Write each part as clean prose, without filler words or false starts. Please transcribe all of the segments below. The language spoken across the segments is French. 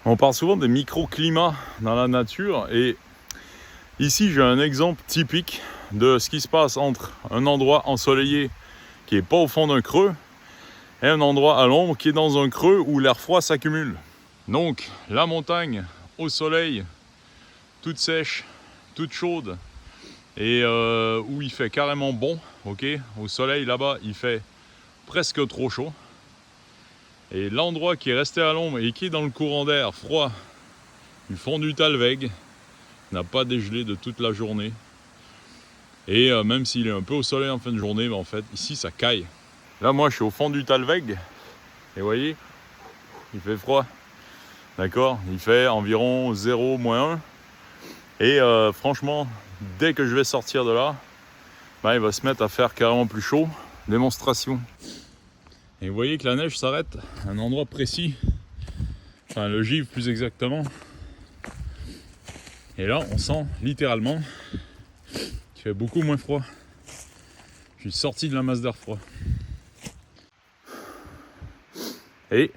On parle souvent des microclimats dans la nature et ici j'ai un exemple typique de ce qui se passe entre un endroit ensoleillé qui n'est pas au fond d'un creux et un endroit à l'ombre qui est dans un creux où l'air froid s'accumule. Donc la montagne au soleil, toute sèche, toute chaude et où il fait carrément bon, ok. Au soleil là-bas il fait presque trop chaud. Et l'endroit qui est resté à l'ombre et qui est dans le courant d'air froid du fond du Thalweg n'a pas dégelé de toute la journée. Et même s'il est un peu au soleil en fin de journée, mais en fait ici ça caille. Là moi je suis au fond du Thalweg et vous voyez, il fait froid. D'accord, il fait environ 0, -1. Et franchement, dès que je vais sortir de là, il va se mettre à faire carrément plus chaud. Démonstration. Et vous voyez que la neige s'arrête à un endroit précis, enfin le givre plus exactement. Et là on sent littéralement qu'il fait beaucoup moins froid. Je suis sorti de la masse d'air froid. Et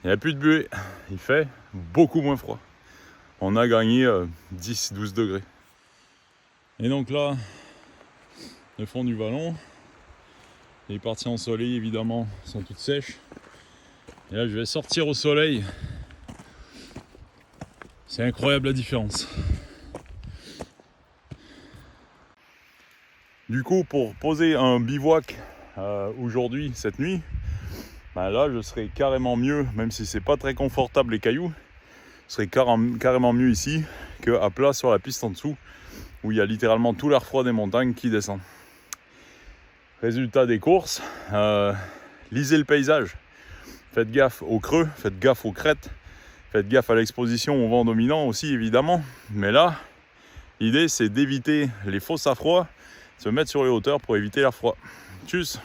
il n'y a plus de buée, il fait beaucoup moins froid. On a gagné 10-12 degrés. Et donc là, le fond du vallon, les parties ensoleillées évidemment sont toutes sèches. Et là je vais sortir au soleil. C'est incroyable la différence. Du coup pour poser un bivouac aujourd'hui, cette nuit, là je serai carrément mieux, même si c'est pas très confortable les cailloux, je serai carrément mieux ici qu'à plat sur la piste en dessous, où il y a littéralement tout l'air froid des montagnes qui descend. Résultat des courses, lisez le paysage, faites gaffe aux creux, faites gaffe aux crêtes, faites gaffe à l'exposition au vent dominant aussi évidemment, mais là l'idée c'est d'éviter les fosses à froid, se mettre sur les hauteurs pour éviter l'air froid. Tchuss.